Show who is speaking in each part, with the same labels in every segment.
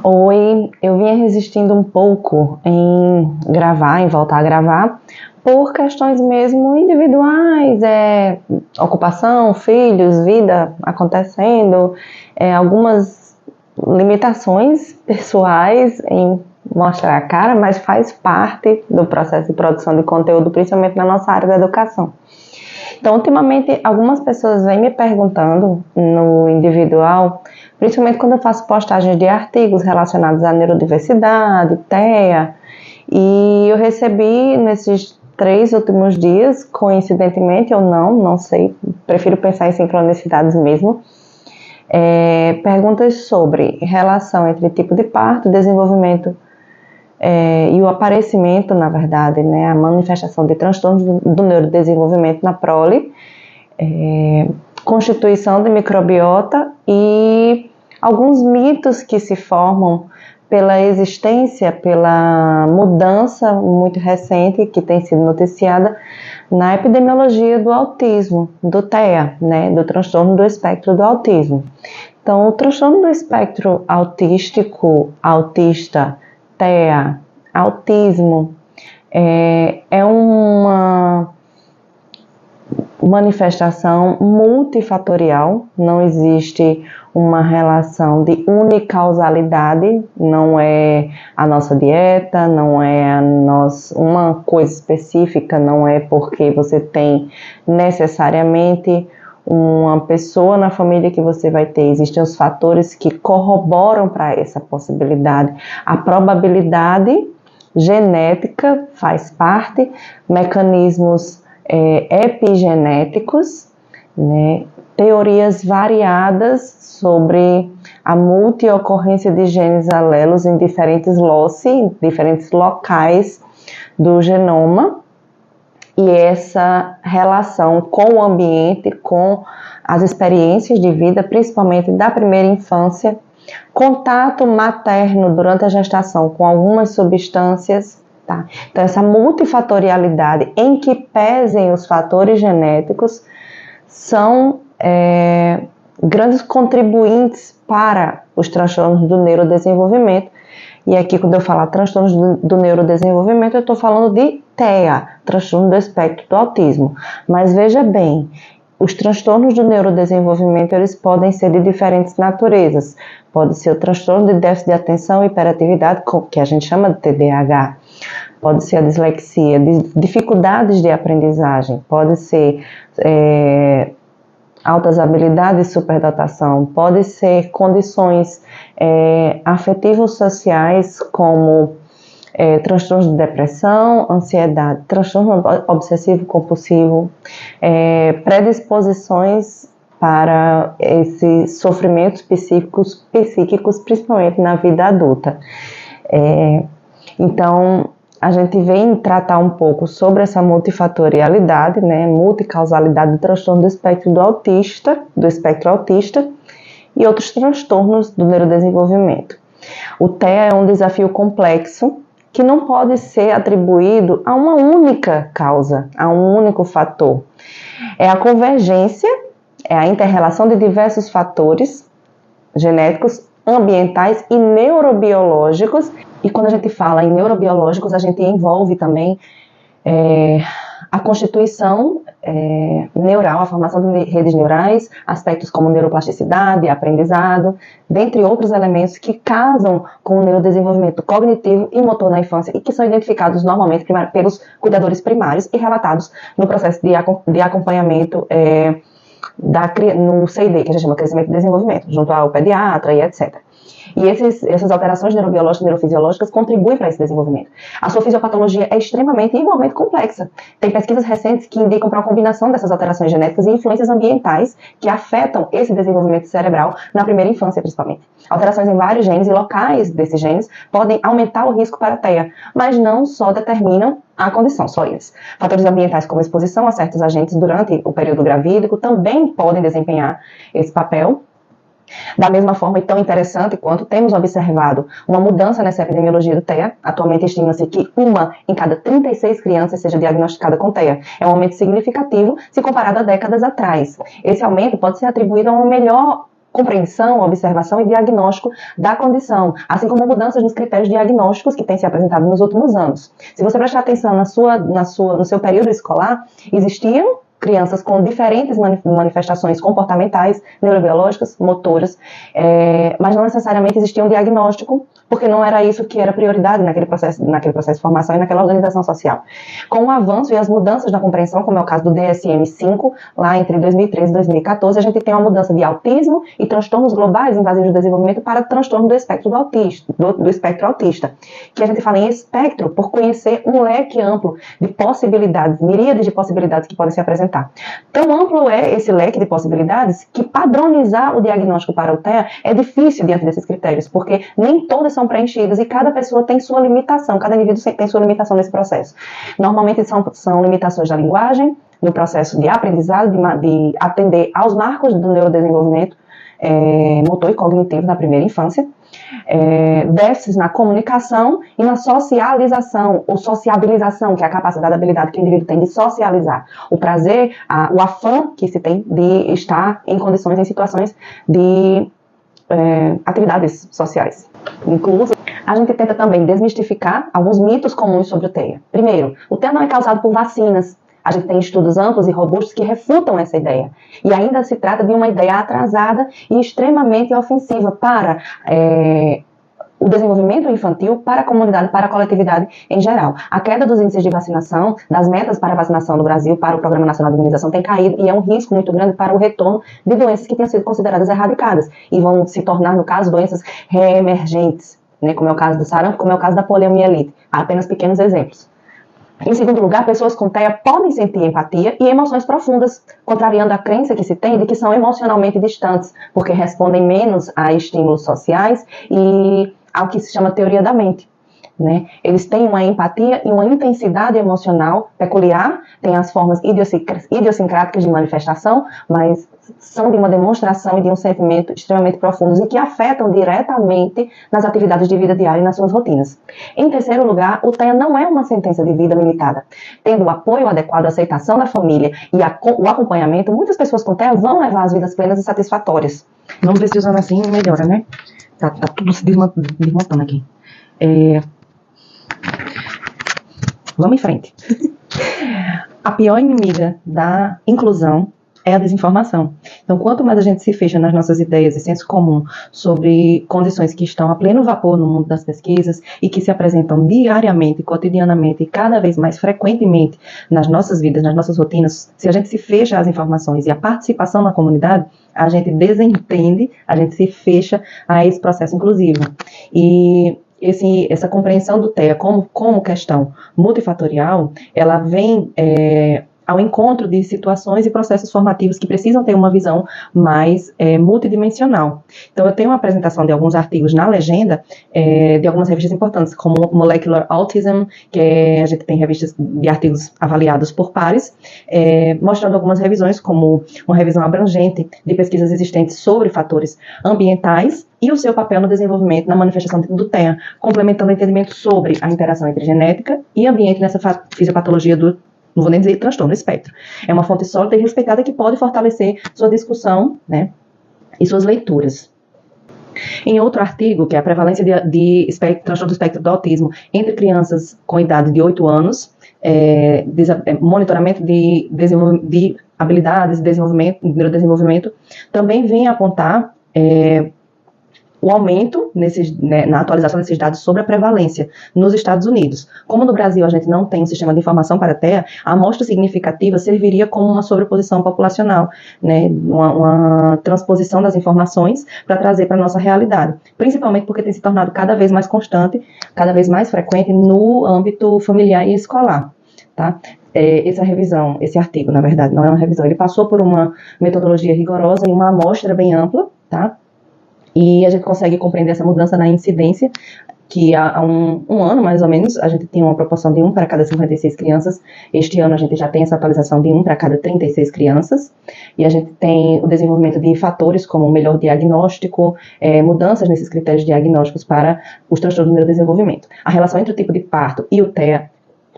Speaker 1: Oi, eu vinha resistindo um pouco em gravar, em voltar a gravar, por questões mesmo individuais, ocupação, filhos, vida acontecendo, algumas limitações pessoais em mostrar a cara, mas faz parte do processo de produção de conteúdo, principalmente na nossa área da educação. Então, ultimamente, algumas pessoas vêm me perguntando no individual, principalmente quando eu faço postagens de artigos relacionados à neurodiversidade, TEA, e eu recebi nesses 3 últimos dias, coincidentemente ou não sei, prefiro pensar em sincronicidades mesmo, perguntas sobre relação entre tipo de parto, desenvolvimento e o aparecimento, na verdade, né, a manifestação de transtornos do neurodesenvolvimento na prole, constituição de microbiota e alguns mitos que se formam pela existência, pela mudança muito recente que tem sido noticiada na epidemiologia do autismo, do TEA, né, do transtorno do espectro do autismo. Então, o transtorno do espectro autístico, autista, TEA, autismo, é uma manifestação multifatorial, não existe uma relação de unicausalidade, não é a nossa dieta, não é uma coisa específica, não é porque você tem necessariamente uma pessoa na família que você vai ter, existem os fatores que corroboram para essa possibilidade. A probabilidade genética faz parte, mecanismos epigenéticos, né, teorias variadas sobre a multiocorrência de genes alelos em diferentes loci, em diferentes locais do genoma, e essa relação com o ambiente, com as experiências de vida, principalmente da primeira infância, contato materno durante a gestação com algumas substâncias, tá? Então, essa multifatorialidade em que pesem os fatores genéticos são grandes contribuintes para os transtornos do neurodesenvolvimento. E aqui, quando eu falar transtornos do neurodesenvolvimento, eu estou falando de TEA, transtorno do espectro do autismo. Mas veja bem, os transtornos do neurodesenvolvimento, eles podem ser de diferentes naturezas. Pode ser o transtorno de déficit de atenção e hiperatividade, que a gente chama de TDAH. Pode ser a dislexia, dificuldades de aprendizagem. Pode ser altas habilidades e superdotação. Pode ser condições afetivos sociais, como transtornos de depressão, ansiedade, transtorno obsessivo-compulsivo, predisposições para esses sofrimentos psíquicos, principalmente na vida adulta. Então, a gente vem tratar um pouco sobre essa multifatorialidade, né, multicausalidade do transtorno do espectro espectro autista e outros transtornos do neurodesenvolvimento. O TEA é um desafio complexo que não pode ser atribuído a uma única causa, a um único fator. É a convergência, é a inter-relação de diversos fatores genéticos, ambientais e neurobiológicos. E quando a gente fala em neurobiológicos, a gente envolve também a constituição neural, a formação de redes neurais, aspectos como neuroplasticidade, aprendizado, dentre outros elementos que casam com o neurodesenvolvimento cognitivo e motor na infância e que são identificados normalmente pelos cuidadores primários e relatados no processo de acompanhamento no CID, que a gente chama Crescimento e Desenvolvimento, junto ao pediatra e etc. E essas alterações neurobiológicas e neurofisiológicas contribuem para esse desenvolvimento. A sua fisiopatologia é extremamente e igualmente complexa. Tem pesquisas recentes que indicam para uma combinação dessas alterações genéticas e influências ambientais que afetam esse desenvolvimento cerebral na primeira infância, principalmente. Alterações em vários genes e locais desses genes podem aumentar o risco para a TEA, mas não só determinam a condição, só eles. Fatores ambientais como exposição a certos agentes durante o período gravídico também podem desempenhar esse papel. Da mesma forma, e tão interessante quanto temos observado uma mudança nessa epidemiologia do TEA, atualmente estima-se que 1 em cada 36 crianças seja diagnosticada com TEA. É um aumento significativo se comparado a décadas atrás. Esse aumento pode ser atribuído a uma melhor compreensão, observação e diagnóstico da condição, assim como mudanças nos critérios diagnósticos que têm se apresentado nos últimos anos. Se você prestar atenção no seu período escolar, existiam crianças com diferentes manifestações comportamentais, neurobiológicas, motoras, mas não necessariamente existia um diagnóstico, porque não era isso que era prioridade naquele processo de formação e naquela organização social. Com o avanço e as mudanças na compreensão, como é o caso do DSM-5, lá entre 2013 e 2014, a gente tem uma mudança de autismo e transtornos globais invasivos do desenvolvimento para transtorno do espectro do espectro autista, que a gente fala em espectro por conhecer um leque amplo de possibilidades, miríades de possibilidades que podem se apresentar. Tão amplo é esse leque de possibilidades que padronizar o diagnóstico para o TEA é difícil diante desses critérios, porque nem todas são preenchidas e cada pessoa tem sua limitação, cada indivíduo tem sua limitação nesse processo. Normalmente são limitações da linguagem, no processo de aprendizado, de atender aos marcos do neurodesenvolvimento motor e cognitivo na primeira infância, déficits na comunicação e na socialização ou sociabilização, que é a capacidade, a habilidade que o indivíduo tem de socializar, o prazer, o afã que se tem de estar em condições, em situações de atividades sociais. Incluso, a gente tenta também desmistificar alguns mitos comuns sobre o TEA. Primeiro, o TEA não é causado por vacinas. A gente tem estudos amplos e robustos que refutam essa ideia. E ainda se trata de uma ideia atrasada e extremamente ofensiva para o desenvolvimento infantil, para a comunidade, para a coletividade em geral. A queda dos índices de vacinação, das metas para a vacinação no Brasil, para o Programa Nacional de Imunização, tem caído e é um risco muito grande para o retorno de doenças que tinham sido consideradas erradicadas e vão se tornar, no caso, doenças reemergentes, né, como é o caso do sarampo, como é o caso da poliomielite. Há apenas pequenos exemplos. Em segundo lugar, pessoas com TEA podem sentir empatia e emoções profundas, contrariando a crença que se tem de que são emocionalmente distantes, porque respondem menos a estímulos sociais e ao que se chama teoria da mente. Né? Eles têm uma empatia e uma intensidade emocional peculiar, têm as formas idiosincráticas de manifestação, mas são de uma demonstração e de um sentimento extremamente profundos e que afetam diretamente nas atividades de vida diária e nas suas rotinas. Em terceiro lugar, o TEA não é uma sentença de vida limitada. Tendo o apoio adequado, a aceitação da família e o acompanhamento, muitas pessoas com TEA vão levar as vidas plenas e satisfatórias. Vamos ver se usando assim melhora, né? Tá tudo se desmontando aqui. Vamos em frente. A pior inimiga da inclusão é a desinformação. Então, quanto mais a gente se fecha nas nossas ideias e senso comum sobre condições que estão a pleno vapor no mundo das pesquisas e que se apresentam diariamente, cotidianamente e cada vez mais frequentemente nas nossas vidas, nas nossas rotinas, se a gente se fecha às informações e à participação na comunidade, a gente desentende, a gente se fecha a esse processo inclusivo. E essa compreensão do TEA como questão multifatorial, ela vem ao encontro de situações e processos formativos que precisam ter uma visão mais multidimensional. Então, eu tenho uma apresentação de alguns artigos na legenda de algumas revistas importantes, como Molecular Autism, que a gente tem revistas de artigos avaliados por pares, mostrando algumas revisões, como uma revisão abrangente de pesquisas existentes sobre fatores ambientais e o seu papel no desenvolvimento, na manifestação do TEA, complementando o entendimento sobre a interação entre genética e ambiente nessa fisiopatologia não vou nem dizer transtorno, espectro. É uma fonte sólida e respeitada que pode fortalecer sua discussão, né, e suas leituras. Em outro artigo, que é a prevalência de transtorno do espectro do autismo entre crianças com idade de 8 anos, monitoramento de habilidades, neurodesenvolvimento, também vem apontar o aumento na atualização desses dados sobre a prevalência nos Estados Unidos. Como no Brasil a gente não tem um sistema de informação para a TEA, a amostra significativa serviria como uma sobreposição populacional, né, uma transposição das informações para trazer para a nossa realidade, principalmente porque tem se tornado cada vez mais constante, cada vez mais frequente no âmbito familiar e escolar. Tá? Essa revisão, esse artigo, na verdade, não é uma revisão, ele passou por uma metodologia rigorosa e uma amostra bem ampla, tá? E a gente consegue compreender essa mudança na incidência, que há um ano, mais ou menos, a gente tinha uma proporção de 1 para cada 56 crianças. Este ano a gente já tem essa atualização de 1 para cada 36 crianças. E a gente tem o desenvolvimento de fatores como melhor diagnóstico, mudanças nesses critérios diagnósticos para os transtornos do neurodesenvolvimento. A relação entre o tipo de parto e o TEA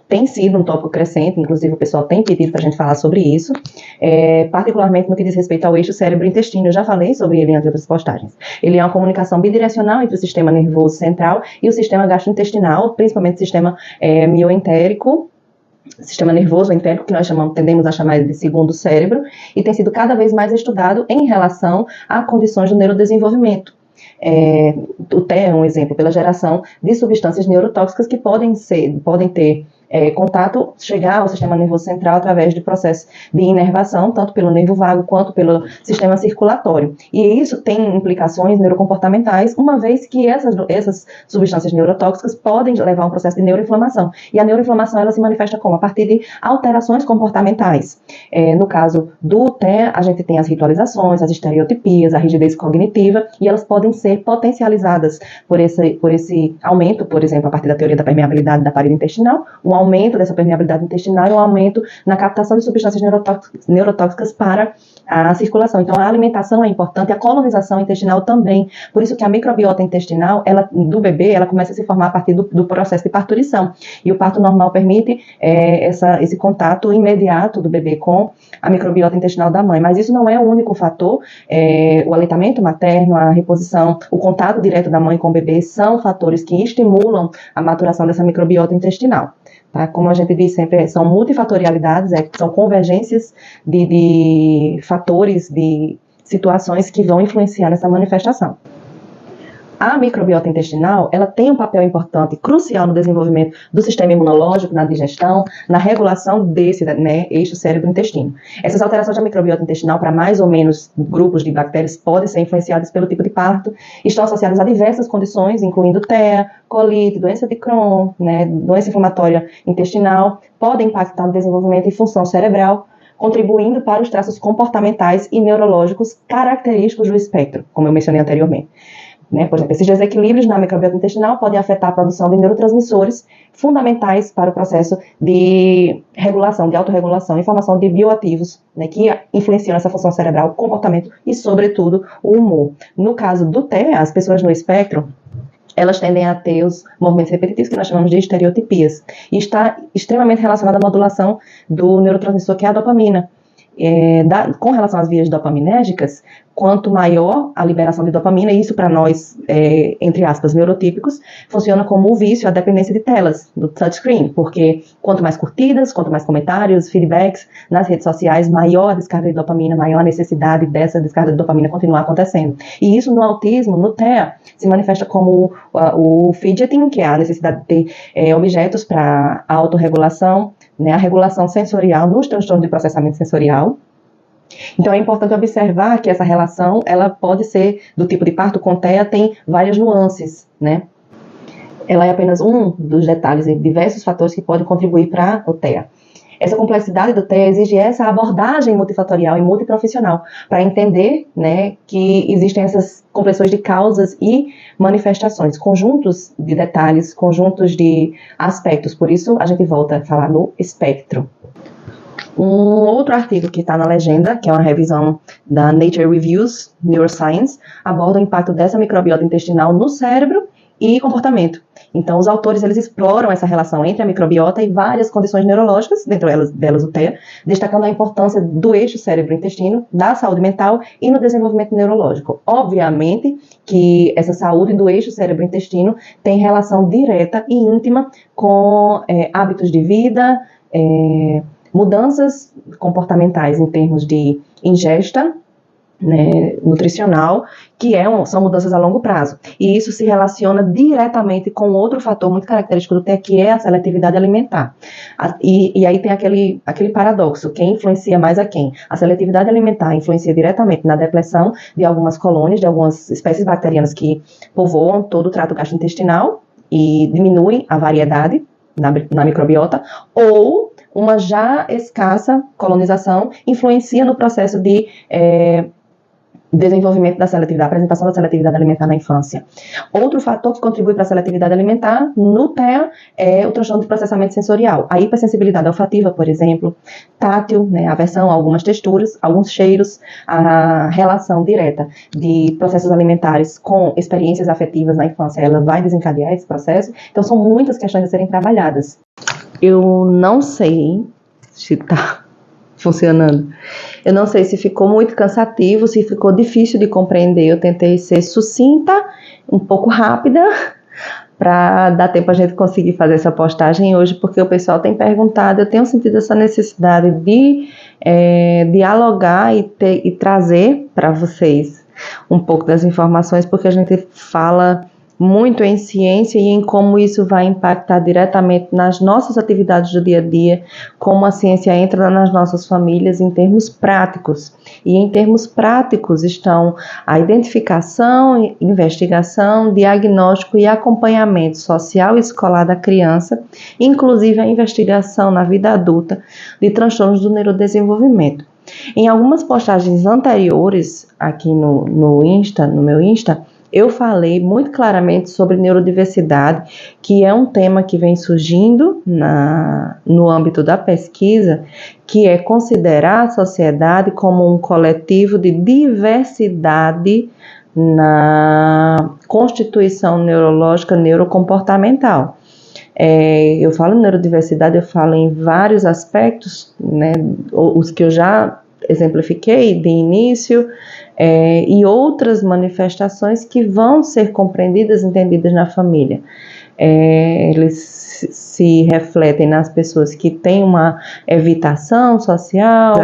Speaker 1: tem sido um tópico crescente, inclusive o pessoal tem pedido para a gente falar sobre isso, particularmente no que diz respeito ao eixo cérebro-intestino. Eu já falei sobre ele em outras postagens. Ele é uma comunicação bidirecional entre o sistema nervoso central e o sistema gastrointestinal, principalmente o sistema mioentérico, sistema nervoso entérico, que nós tendemos a chamar de segundo cérebro, e tem sido cada vez mais estudado em relação a condições do neurodesenvolvimento. O TEA é um exemplo, pela geração de substâncias neurotóxicas que podem ter contato, chegar ao sistema nervoso central através de processos de inervação, tanto pelo nervo vago quanto pelo sistema circulatório. E isso tem implicações neurocomportamentais, uma vez que essas substâncias neurotóxicas podem levar a um processo de neuroinflamação. E a neuroinflamação ela se manifesta como? A partir de alterações comportamentais. No caso do TEA, a gente tem as ritualizações, as estereotipias, a rigidez cognitiva, e elas podem ser potencializadas por esse aumento, por exemplo, a partir da teoria da permeabilidade da parede intestinal, um aumento dessa permeabilidade intestinal e um aumento na captação de substâncias neurotóxicas para a circulação. Então, a alimentação é importante, a colonização intestinal também. Por isso que a microbiota intestinal do bebê, ela começa a se formar a partir do processo de parturição. E o parto normal permite esse contato imediato do bebê com a microbiota intestinal da mãe. Mas isso não é o único fator. O aleitamento materno, a reposição, o contato direto da mãe com o bebê são fatores que estimulam a maturação dessa microbiota intestinal. Tá? Como a gente diz sempre, são multifatorialidades, são convergências de fatores, de situações que vão influenciar nessa manifestação. A microbiota intestinal, ela tem um papel importante, crucial no desenvolvimento do sistema imunológico, na digestão, na regulação desse eixo cérebro-intestino. Essas alterações da microbiota intestinal para mais ou menos grupos de bactérias podem ser influenciadas pelo tipo de parto, estão associadas a diversas condições, incluindo TEA, colite, doença de Crohn, doença inflamatória intestinal, podem impactar no desenvolvimento e função cerebral, contribuindo para os traços comportamentais e neurológicos característicos do espectro, como eu mencionei anteriormente. Por exemplo, esses desequilíbrios na microbiota intestinal podem afetar a produção de neurotransmissores fundamentais para o processo de regulação, de autorregulação e formação de bioativos, que influenciam nessa função cerebral, comportamento e, sobretudo, o humor. No caso do TEA, as pessoas no espectro, elas tendem a ter os movimentos repetitivos que nós chamamos de estereotipias. E está extremamente relacionado à modulação do neurotransmissor, que é a dopamina. Com relação às vias dopaminérgicas, quanto maior a liberação de dopamina, e isso para nós, entre aspas, neurotípicos, funciona como o vício, a dependência de telas, do touchscreen, porque quanto mais curtidas, quanto mais comentários, feedbacks nas redes sociais, maior a descarga de dopamina, maior a necessidade dessa descarga de dopamina continuar acontecendo. E isso no autismo, no TEA, se manifesta como o fidgeting, que é a necessidade de ter objetos para a autorregulação, a regulação sensorial nos transtornos de processamento sensorial. Então é importante observar que essa relação, ela pode ser do tipo de parto com TEA, tem várias nuances, Ela é apenas um dos detalhes e diversos fatores que podem contribuir para o TEA. Essa complexidade do TEA exige essa abordagem multifatorial e multiprofissional para entender, que existem essas complexões de causas e manifestações, conjuntos de detalhes, conjuntos de aspectos. Por isso, a gente volta a falar no espectro. Um outro artigo que está na legenda, que é uma revisão da Nature Reviews Neuroscience, aborda o impacto dessa microbiota intestinal no cérebro e comportamento. Então, os autores eles exploram essa relação entre a microbiota e várias condições neurológicas, dentro delas o TEA, destacando a importância do eixo cérebro-intestino, da saúde mental e no desenvolvimento neurológico. Obviamente que essa saúde do eixo cérebro-intestino tem relação direta e íntima com hábitos de vida, mudanças comportamentais em termos de ingesta, nutricional, que são mudanças a longo prazo. E isso se relaciona diretamente com outro fator muito característico do TEA, que é a seletividade alimentar. E aí tem aquele paradoxo, quem influencia mais a quem? A seletividade alimentar influencia diretamente na depressão de algumas colônias, de algumas espécies bacterianas que povoam todo o trato gastrointestinal e diminuem a variedade na microbiota, ou uma já escassa colonização influencia no processo de desenvolvimento da seletividade, apresentação da seletividade alimentar na infância. Outro fator que contribui para a seletividade alimentar no TEA é o transtorno de processamento sensorial. A hipersensibilidade olfativa, por exemplo, tátil, aversão a algumas texturas, alguns cheiros, a relação direta de processos alimentares com experiências afetivas na infância, ela vai desencadear esse processo. Então, são muitas questões a serem trabalhadas. Eu não sei se está funcionando. Eu não sei se ficou muito cansativo, se ficou difícil de compreender. Eu tentei ser sucinta, um pouco rápida, para dar tempo a gente conseguir fazer essa postagem hoje, porque o pessoal tem perguntado, eu tenho sentido essa necessidade de dialogar e trazer para vocês um pouco das informações, porque a gente fala muito em ciência e em como isso vai impactar diretamente nas nossas atividades do dia a dia, como a ciência entra nas nossas famílias em termos práticos. E em termos práticos estão a identificação, investigação, diagnóstico e acompanhamento social e escolar da criança, inclusive a investigação na vida adulta de transtornos do neurodesenvolvimento. Em algumas postagens anteriores aqui no meu Insta, eu falei muito claramente sobre neurodiversidade, que é um tema que vem surgindo no âmbito da pesquisa, que é considerar a sociedade como um coletivo de diversidade na constituição neurológica neurocomportamental. Eu falo em neurodiversidade, eu falo em vários aspectos, né, os que eu já exemplifiquei de início, e outras manifestações que vão ser compreendidas e entendidas na família. Eles se refletem nas pessoas que têm uma evitação social,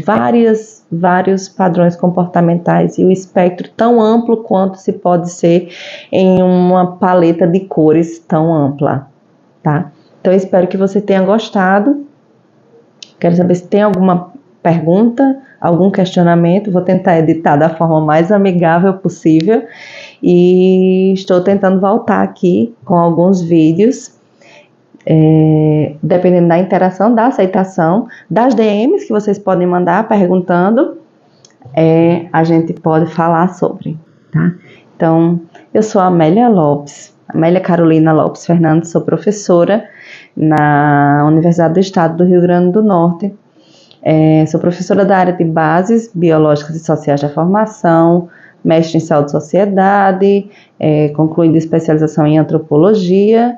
Speaker 1: vários padrões comportamentais e o espectro tão amplo quanto se pode ser em uma paleta de cores tão ampla, tá? Então, eu espero que você tenha gostado. Quero saber se tem alguma pergunta, algum questionamento. Vou tentar editar da forma mais amigável possível e estou tentando voltar aqui com alguns vídeos, dependendo da interação, da aceitação, das DMs que vocês podem mandar perguntando, a gente pode falar sobre, tá? Então, eu sou a Amélia Lopes, Amélia Carolina Lopes Fernandes, sou professora na Universidade do Estado do Rio Grande do Norte. Sou professora da área de bases biológicas e sociais da formação, mestre em saúde e sociedade, concluindo especialização em antropologia,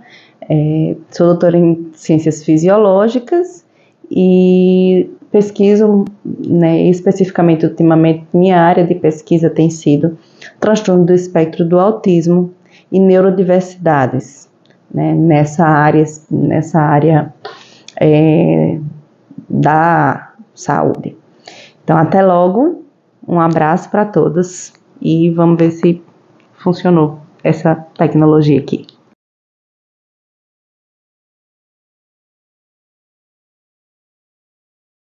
Speaker 1: sou doutora em ciências fisiológicas e pesquiso, né, especificamente ultimamente minha área de pesquisa tem sido transtorno do espectro do autismo e neurodiversidades, né, nessa área da saúde. Então, até logo, um abraço para todos e vamos ver se funcionou essa tecnologia aqui.